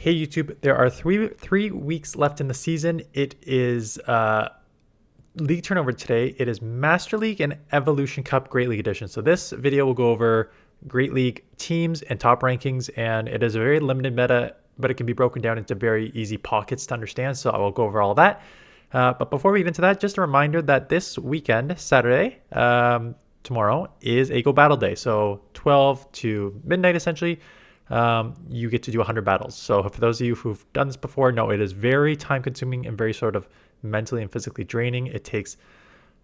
Hey YouTube, there are three weeks left in the season. It is league turnover today. It is Master League and Evolution Cup Great League Edition. So this video will go over Great League teams and top rankings, and it is a very limited meta, but it can be broken down into very easy pockets to understand. So I will go over all that. But before we get into that, just a reminder that this weekend, Saturday, tomorrow, is a Go Battle Day. So 12 to midnight essentially. You get to do 100 battles. So for those of you who've done this before, know it is very time consuming and very sort of mentally and physically draining.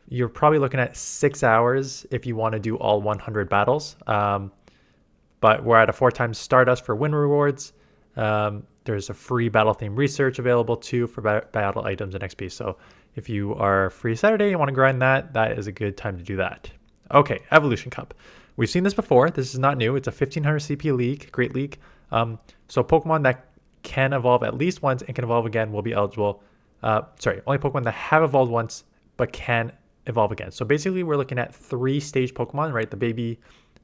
You're probably looking at 6 hours if you want to do all 100 battles. But we're at a 4x Stardust for win rewards. There's a free battle theme research available too for battle items and XP. So if you are free Saturday and want to grind that, that is a good time to do that. Okay, Evolution Cup. We've seen this before. This is not new. It's a 1500 CP league, great league. So Pokemon that can evolve at least once and can evolve again will be eligible. Only Pokemon that have evolved once but can evolve again. So basically we're looking at 3-stage Pokemon, right? The baby,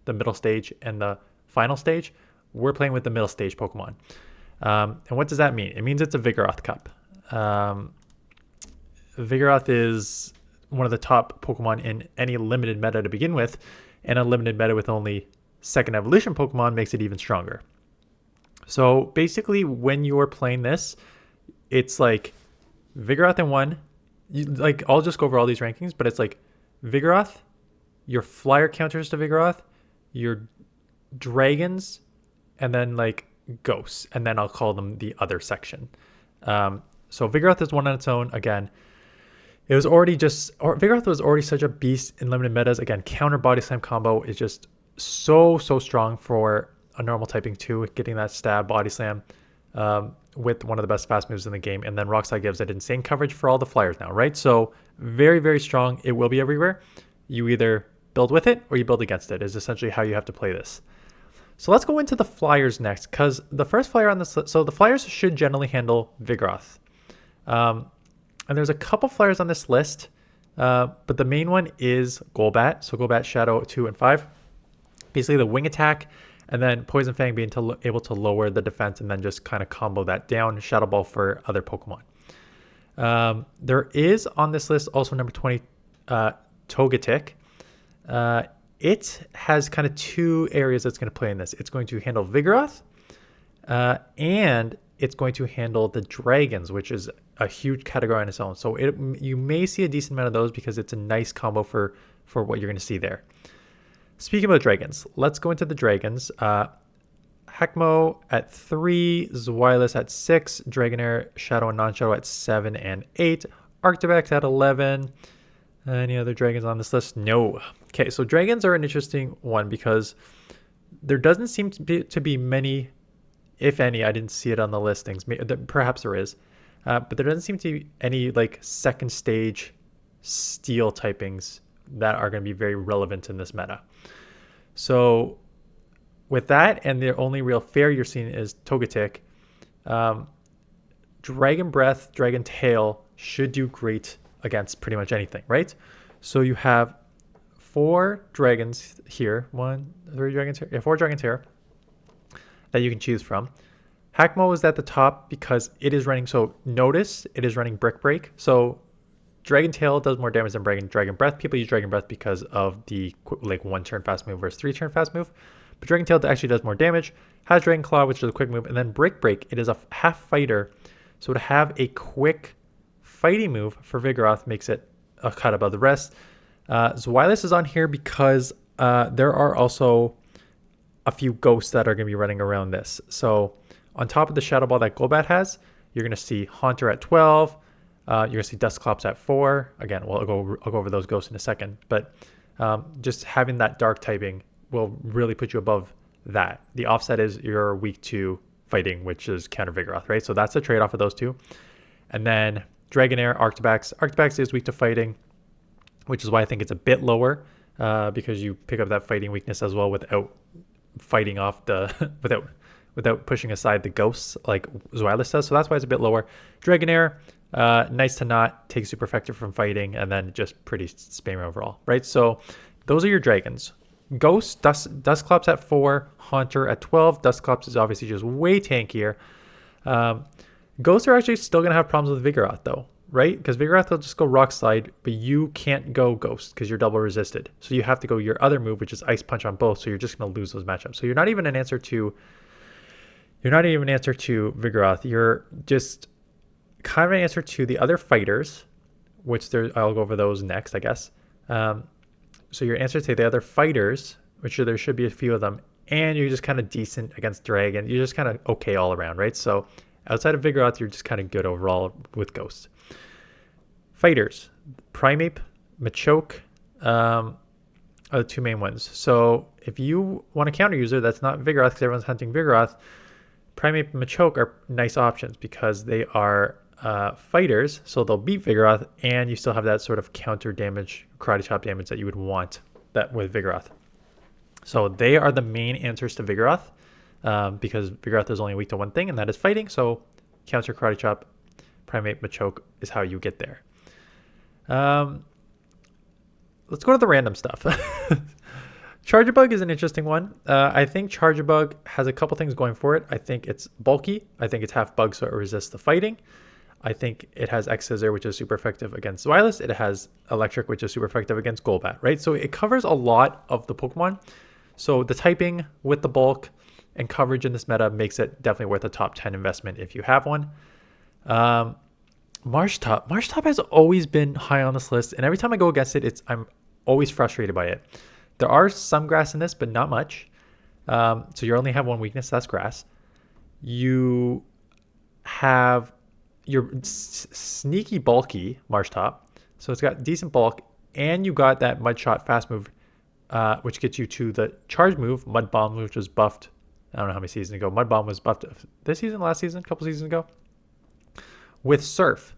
the middle stage, and the final stage. We're playing with the middle stage Pokemon. And what does that mean? It means it's a Vigoroth Cup. Vigoroth is one of the top Pokemon in any limited meta to begin with, and a limited meta with only second evolution Pokemon makes it even stronger. So basically when you're playing this, it's like Vigoroth in one. I'll just go over all these rankings, but it's like Vigoroth, your flyer counters to Vigoroth, your dragons, and then like ghosts, and then I'll call them the other section. So Vigoroth is one on its own. Again, Vigoroth was already such a beast in limited metas. Again, counter body slam combo is just so strong for a normal typing 2, getting that stab body slam with one of the best fast moves in the game. And then Rock Slide gives it insane coverage for all the flyers now, right? So very strong. It will be everywhere. You either build with it or you build against it is essentially how you have to play this. So let's go into the flyers next, because the first flyer on this list, so the flyers should generally handle Vigoroth. And there's a couple flyers on this list, but the main one is Golbat. So Golbat Shadow 2 and 5. Basically the wing attack, and then Poison Fang being able to lower the defense and then just kind of combo that down. Shadow Ball for other Pokemon. There is on this list also number 20, Togetic. It has kind of two areas that's going to play in this. It's going to handle Vigoroth, and it's going to handle the dragons, which is a huge category on its own. So you may see a decent amount of those because it's a nice combo for what you're going to see there. Speaking about dragons, let's go into the dragons. Hakmo at 3, Zweilous at 6, Dragonair, Shadow and Non-Shadow at 7 and 8, Arctibex at 11. Any other dragons on this list? No. Okay, so dragons are an interesting one because there doesn't seem to be many, if any. I didn't see it on the listings. Perhaps there is. But there doesn't seem to be any like second stage steel typings that are going to be very relevant in this meta. So with that, and the only real fair you're seeing is Togetic, Dragon Breath, Dragon Tail should do great against pretty much anything, right? So you have 4 dragons here, 4 dragons here that you can choose from. Hakmo is at the top because it is running, so notice it is running Brick Break. So Dragon Tail does more damage than Dragon Breath. People use Dragon Breath because of the like 1 turn fast move versus 3 turn fast move. But Dragon Tail actually does more damage. Has Dragon Claw, which is a quick move, and then Brick Break. It is a half fighter. So to have a quick fighting move for Vigoroth makes it a cut above the rest. Zweilous is on here because there are also a few ghosts that are going to be running around this. So on top of the Shadow Ball that Golbat has, you're going to see Haunter at 12. You're going to see Dusclops at 4. Again, I'll go over those ghosts in a second. But just having that dark typing will really put you above that. The offset is you're weak to fighting, which is counter Vigoroth, right? So that's the trade-off of those two. And then Dragonair, Arctibex. Arctibex is weak to fighting, which is why I think it's a bit lower because you pick up that fighting weakness as well without fighting off the without pushing aside the ghosts like Zweilous does. So that's why it's a bit lower. Dragonair, nice to not, take super effective from fighting, and then just pretty spammy overall, right? So those are your dragons. Ghost, Dusclops at 4, Haunter at 12. Dusclops is obviously just way tankier. Um, Ghosts are actually still going to have problems with Vigoroth though, right? Because Vigoroth will just go Rock Slide, but you can't go Ghost because you're double resisted. So you have to go your other move, which is Ice Punch on both. So you're just going to lose those matchups. So you're not even an answer to Vigoroth. You're just kind of an answer to the other fighters, which I'll go over those next, I guess. So your answer to the other fighters, which there should be a few of them, and you're just kind of decent against Dragon. You're just kind of okay all around, right? So outside of Vigoroth, you're just kind of good overall with Ghost. Fighters, Primeape, Machoke are the two main ones. So if you want a counter user that's not Vigoroth because everyone's hunting Vigoroth, Primeape and Machoke are nice options because they are fighters, so they'll beat Vigoroth, and you still have that sort of counter damage, karate chop damage that you would want that with Vigoroth. So they are the main answers to Vigoroth because Vigoroth is only weak to one thing, and that is fighting. So counter karate chop, Primeape, Machoke is how you get there. Let's go to the random stuff. Charjabug is an interesting one. I think Charjabug has a couple things going for it. I think it's bulky. I think it's half bug, so it resists the fighting. I think it has X-Scissor, which is super effective against Zweilous. It has Electric, which is super effective against Golbat, right? So it covers a lot of the Pokemon. So the typing with the bulk and coverage in this meta makes it definitely worth a top 10 investment if you have one. Marshtomp has always been high on this list, and every time I go against it, I'm always frustrated by it. There are some grass in this, but not much. So you only have one weakness, that's grass. You have your sneaky bulky Marshtomp, so it's got decent bulk, and you got that Mud Shot fast move, which gets you to the charge move, Mud Bomb, which was buffed. I don't know how many seasons ago. Mud Bomb was buffed this season, last season, a couple seasons ago, with Surf,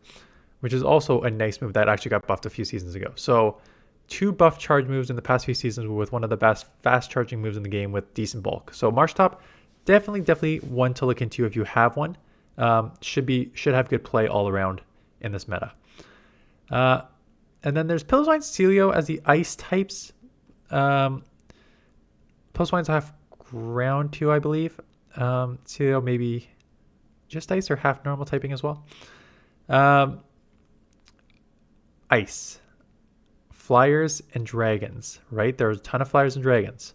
which is also a nice move that actually got buffed a few seasons ago. So 2 buff charge moves in the past few seasons with one of the best fast charging moves in the game with decent bulk. So Marshtomp, definitely one to look into if you have one. Should have good play all around in this meta. And then there's Piloswine, Celio as the ice types. Piloswine's half ground too, I believe. Celio maybe just ice or half normal typing as well. Ice. Flyers and dragons, right? There's a ton of flyers and dragons.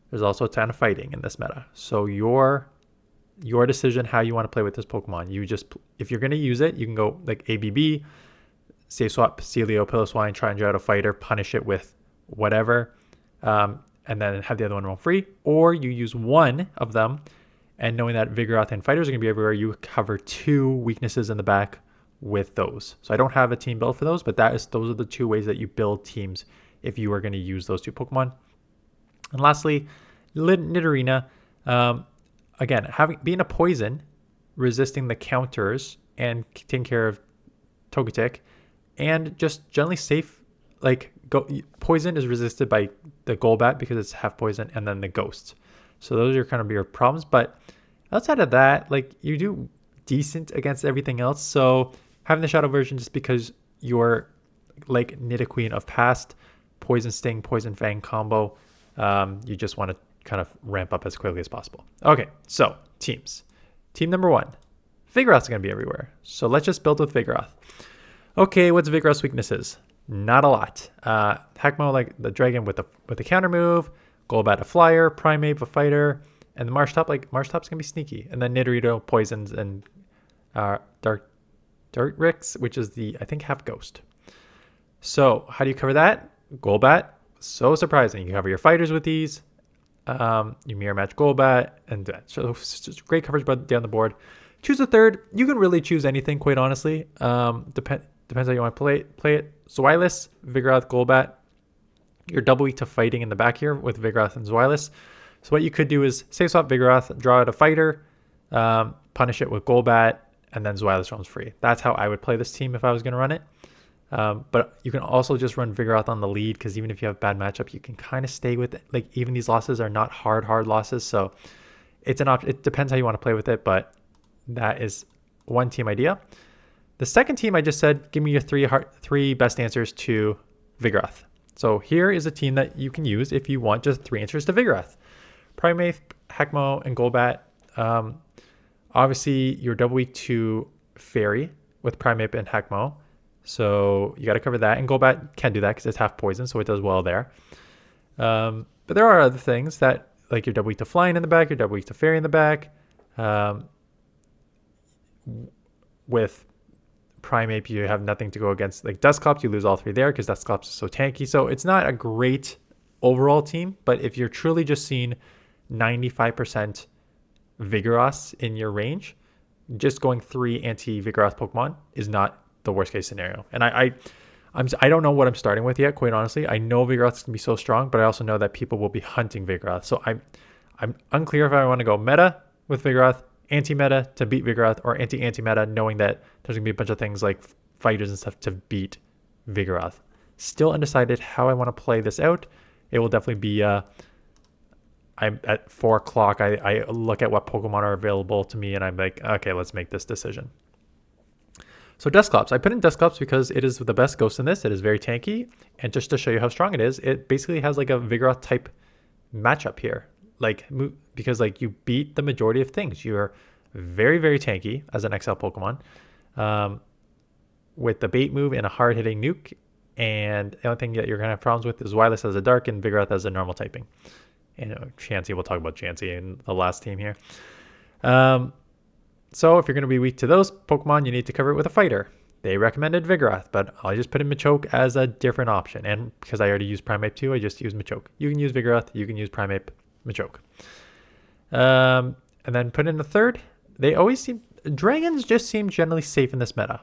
There's also a ton of fighting in this meta. So your decision how you want to play with this Pokemon. If you're going to use it, you can go like ABB, save swap, Celio, Piloswine, try and draw out a fighter, punish it with whatever, and then have the other one roam free. Or you use one of them, and knowing that Vigoroth and fighters are going to be everywhere, you cover 2 weaknesses in the back with those. So I don't have a team build for those, but those are the 2 ways that you build teams if you are going to use those 2 Pokemon. And lastly, Nidorina. Again, being a poison, resisting the counters and taking care of Togetic, and just generally safe. Poison is resisted by the Golbat because it's half poison, and then the Ghosts. So those are kind of your problems. But outside of that, you do decent against everything else. So having the Shadow version just because you're like Nidoqueen of past, Poison Sting, Poison Fang combo, you just want to kind of ramp up as quickly as possible. Okay, so teams. Team number 1. Vigoroth's going to be everywhere. So let's just build with Vigoroth. Okay, what's Vigoroth's weaknesses? Not a lot. Hakmo, like the dragon with the counter move, Golbat a flyer, Primeape a fighter, and the Marshtomp, Marshtop's going to be sneaky. And then Nidorino poisons and Dartrix, which is I think half ghost. So how do you cover that? Golbat, so surprising. You cover your fighters with these. You mirror match Golbat, and so it's just great coverage down the board. Choose a third. You can really choose anything, quite honestly. Depends how you want to play it. Zweilous, Vigoroth, Golbat. You're double weak to fighting in the back here with Vigoroth and Zweilous. So what you could do is save swap Vigoroth, draw out a fighter, punish it with Golbat, and then Zweilous roams free. That's how I would play this team if I was going to run it. But you can also just run Vigoroth on the lead because even if you have bad matchup, you can kind of stay with it. Even these losses are not hard losses. So it's an option. It depends how you want to play with it, but that is one team idea. The second team I just said, give me your 3 best answers to Vigoroth. So here is a team that you can use if you want just 3 answers to Vigoroth. Primeape, Hakmo, and Golbat Obviously, you're double weak to Fairy with Primeape and Hackmo. So you got to cover that. And Golbat can do that because it's half poison, so it does well there. But there are other things that, like you're double weak to Flying in the back, you're double weak to Fairy in the back. With Primeape, you have nothing to go against. Like Dusclops, you lose all three there because Dusclops is so tanky. So it's not a great overall team, but if you're truly just seeing 95% Vigoroth in your range, just going 3 anti-Vigoroth Pokemon is not the worst case scenario. And I don't know what I'm starting with yet, quite honestly. I know Vigoroth is going to be so strong, but I also know that people will be hunting Vigoroth. So I'm unclear if I want to go meta with Vigoroth, anti-meta to beat Vigoroth, or anti-meta knowing that there's going to be a bunch of things like fighters and stuff to beat Vigoroth. Still undecided how I want to play this out. It will definitely be... I'm at 4 o'clock. I look at what Pokemon are available to me and I'm like, okay, let's make this decision. So Dusclops. I put in Dusclops because it is the best ghost in this. It is very tanky. And just to show you how strong it is, it basically has like a Vigoroth type matchup here. Like, because like you beat the majority of things. You're very, very tanky as an XL Pokemon. With the bait move and a hard hitting nuke. And the only thing that you're going to have problems with is Wireless as a dark and Vigoroth as a normal typing. And Chansey, we'll talk about Chansey in the last team here. So if you're going to be weak to those Pokemon, you need to cover it with a fighter. They recommended Vigoroth, but I just put in Machoke as a different option. And because I already used Primeape 2, I just used Machoke. You can use Vigoroth, you can use Primeape, Machoke. And then put in a third. They always seem... Dragons just seem generally safe in this meta.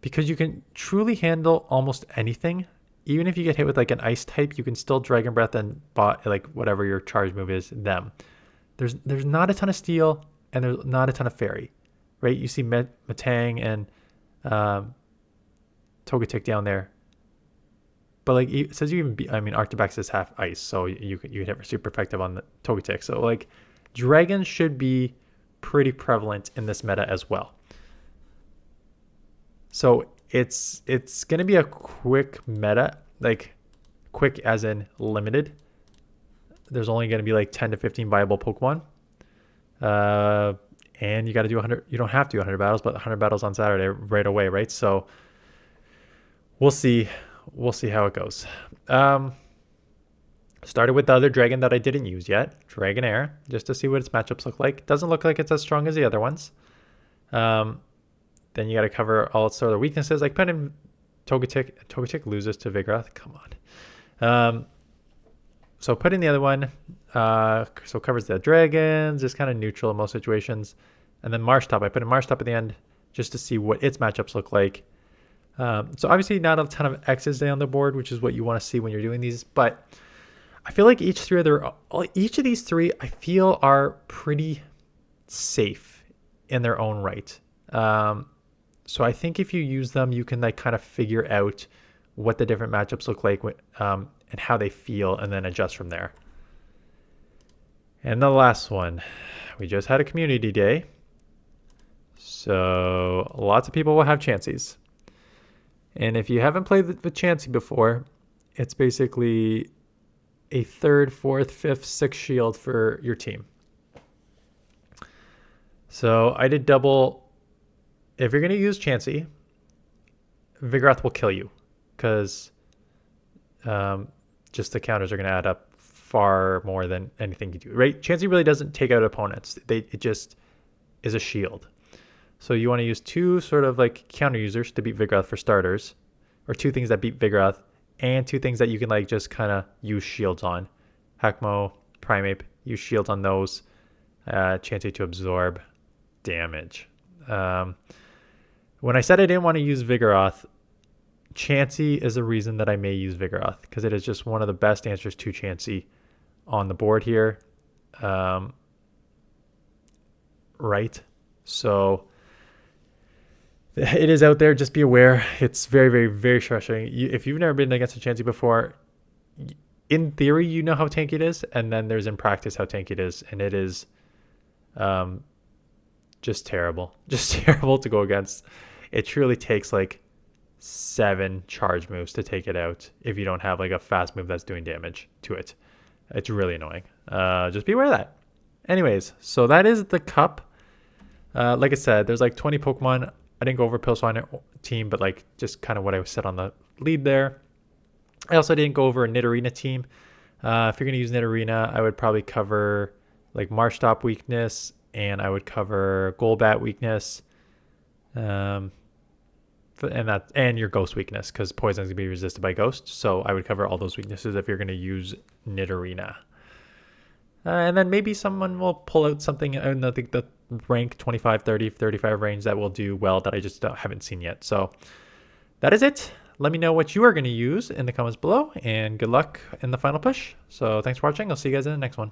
Because you can truly handle almost anything. Even if you get hit with like an ice type, you can still Dragon Breath and like whatever your charge move is, them. There's not a ton of Steel and there's not a ton of Fairy, right? You see Metang and Togetic down there. But like it says you even Arctibax is half ice, so you hit super effective on the Togetic. So like dragons should be pretty prevalent in this meta as well. So it's going to be a quick meta, like quick as in limited. There's only going to be like 10 to 15 viable Pokemon. And you got to do 100. You don't have to do 100 battles, but 100 battles on Saturday right away, right? So we'll see. We'll see how it goes. Started with the other dragon that I didn't use yet, Dragonair, just to see what its matchups look like. Doesn't look like it's as strong as the other ones. Then you got to cover all its other weaknesses. Like put in Togetic. Togetic loses to Vigoroth. Come on. So put in the other one. So covers the dragons. Just kind of neutral in most situations. And then Marshtop. I put in Marshtop at the end just to see what its matchups look like. So obviously not a ton of X's on the board, which is what you want to see when you're doing these. But I feel like each of these three I feel are pretty safe in their own right. So I think if you use them, you can like kind of figure out what the different matchups look like and how they feel and then adjust from there. And the last one, we just had a community day. So lots of people will have Chanseys. And if you haven't played with Chansey before, it's basically a 3rd, 4th, 5th, 6th shield for your team. So I did double. If you're going to use Chansey, Vigoroth will kill you because just the counters are going to add up far more than anything you do, right? Chansey really doesn't take out opponents. It just is a shield. So you want to use 2 sort of like counter users to beat Vigoroth for starters, or 2 things that beat Vigoroth, and 2 things that you can like just kind of use shields on. Hackmo, Primeape, use shields on those. Chansey to absorb damage. When I said I didn't want to use Vigoroth, Chansey is the reason that I may use Vigoroth, because it is just one of the best answers to Chansey on the board here. Right? So it is out there. Just be aware. It's very, very, very frustrating. If you've never been against a Chansey before, in theory, you know how tanky it is, and then there's in practice how tanky it is, and it is just terrible. Just terrible to go against. It truly takes like 7 charge moves to take it out if you don't have like a fast move that's doing damage to it. It's really annoying. Just be aware of that. Anyways, so that is the cup. Like I said, there's like 20 Pokemon. I didn't go over Pilswine team, but like just kind of what I said on the lead there. I also didn't go over a Nidorina team. If you're going to use Nidorina, I would probably cover like Marshtomp weakness, and I would cover Golbat weakness, and your Ghost weakness, because Poison is going to be resisted by Ghost. So I would cover all those weaknesses if you're going to use Nidorina. And then maybe someone will pull out something in the rank 25, 30, 35 range that will do well that I just haven't seen yet. So that is it. Let me know what you are going to use in the comments below, and good luck in the final push. So thanks for watching. I'll see you guys in the next one.